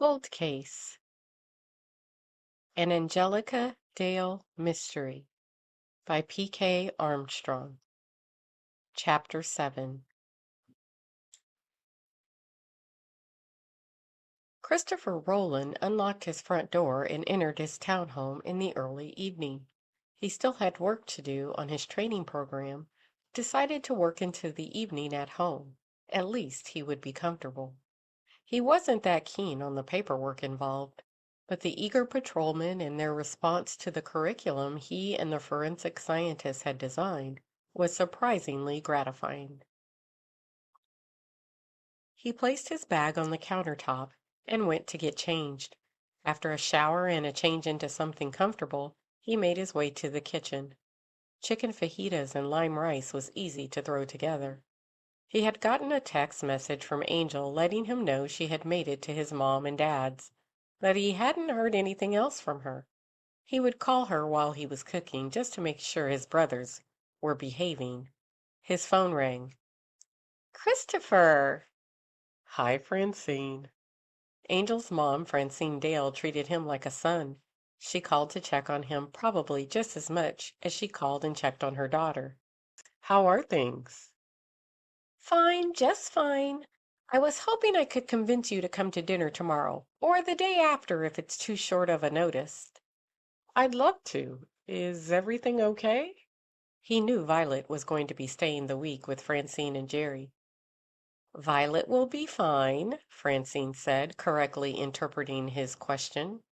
Cold Case, an Angelica Dale Mystery by P.K. Armstrong. Chapter 7. Christopher Roland unlocked his front door and entered his townhome in the early evening. He still had work to do on his training program, decided to work into the evening at home. At least he would be comfortable. He wasn't that keen on the paperwork involved, but the eager patrolmen and their response to the curriculum he and the forensic scientists had designed was surprisingly gratifying. He placed his bag on the countertop and went to get changed. After a shower and a change into something comfortable, he made his way to the kitchen. Chicken fajitas and lime rice was easy to throw together. He had gotten a text message from Angel letting him know she had made it to his mom and dad's, but he hadn't heard anything else from her. He would call her while he was cooking just to make sure his brothers were behaving. His phone rang. "Christopher!" "Hi, Francine." Angel's mom, Francine Dale, treated him like a son. She called to check on him probably just as much as she called and checked on her daughter. "How are things?" "Fine, just fine. I was hoping I could convince you to come to dinner tomorrow, or the day after if it's too short of a notice." "I'd love to. Is everything okay?" He knew Violet was going to be staying the week with Francine and Jerry. "Violet will be fine," Francine said, correctly interpreting his question.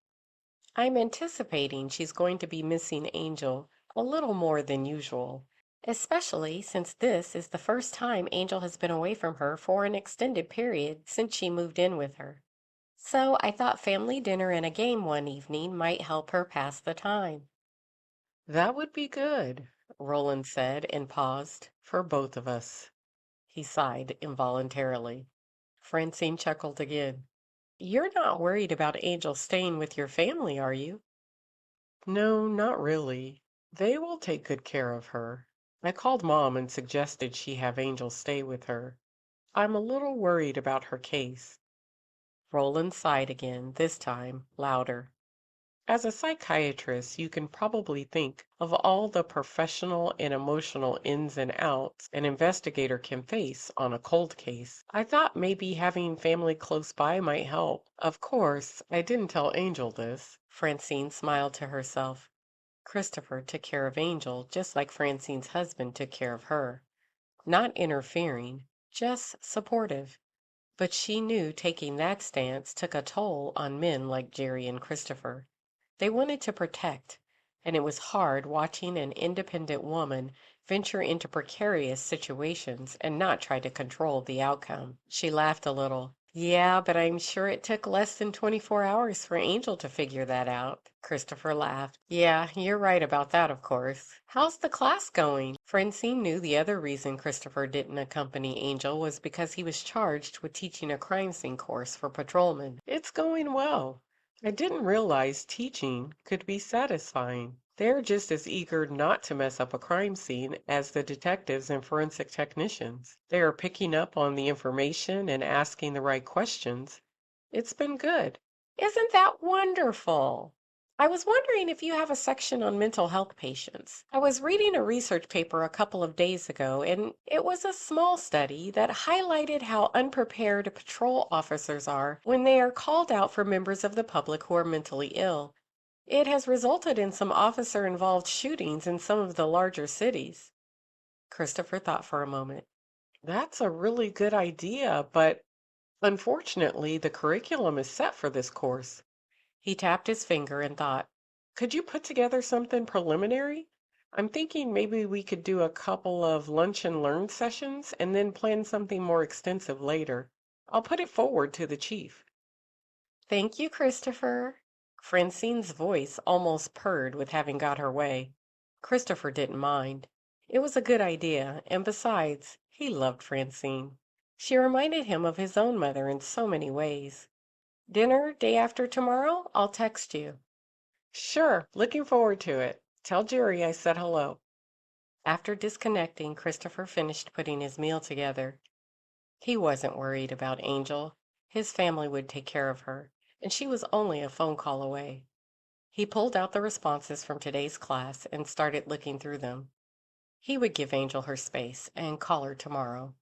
"I'm anticipating she's going to be missing Angel a little more than usual, especially since this is the first time Angel has been away from her for an extended period since she moved in with her. So I thought family dinner and a game one evening might help her pass the time." "That would be good," Roland said and paused. "For both of us." He sighed involuntarily. Francine chuckled again. "You're not worried about Angel staying with your family, are you?" "No, not really. They will take good care of her. I called Mom and suggested she have Angel stay with her. I'm a little worried about her case." Roland sighed again, this time louder. "As a psychiatrist, you can probably think of all the professional and emotional ins and outs an investigator can face on a cold case. I thought maybe having family close by might help. Of course, I didn't tell Angel this." Francine smiled to herself. Christopher took care of Angel just like Francine's husband took care of her. Not interfering, just supportive. But she knew taking that stance took a toll on men like Jerry and Christopher. They wanted to protect, and it was hard watching an independent woman venture into precarious situations and not try to control the outcome. She laughed a little. "Yeah, but I'm sure it took less than 24 hours for Angel to figure that out." Christopher laughed. "Yeah, you're right about that, of course. How's the class going?" Francine knew the other reason Christopher didn't accompany Angel was because he was charged with teaching a crime scene course for patrolmen. "It's going well. I didn't realize teaching could be satisfying. They're just as eager not to mess up a crime scene as the detectives and forensic technicians. They are picking up on the information and asking the right questions. It's been good." "Isn't that wonderful? I was wondering if you have a section on mental health patients. I was reading a research paper a couple of days ago, and it was a small study that highlighted how unprepared patrol officers are when they are called out for members of the public who are mentally ill. It has resulted in some officer-involved shootings in some of the larger cities." Christopher thought for a moment. "That's a really good idea, but unfortunately, the curriculum is set for this course." He tapped his finger and thought. "Could you put together something preliminary? I'm thinking maybe we could do a couple of lunch and learn sessions and then plan something more extensive later. I'll put it forward to the chief." "Thank you, Christopher." Francine's voice almost purred with having got her way. Christopher didn't mind. It was a good idea, and besides, he loved Francine. She reminded him of his own mother in so many ways. "Dinner day after tomorrow? I'll text you." "Sure, looking forward to it. Tell Jerry I said hello." After disconnecting, Christopher finished putting his meal together. He wasn't worried about Angel. His family would take care of her. and she was only a phone call away. He pulled out the responses from today's class and started looking through them. He would give Angel her space and call her tomorrow.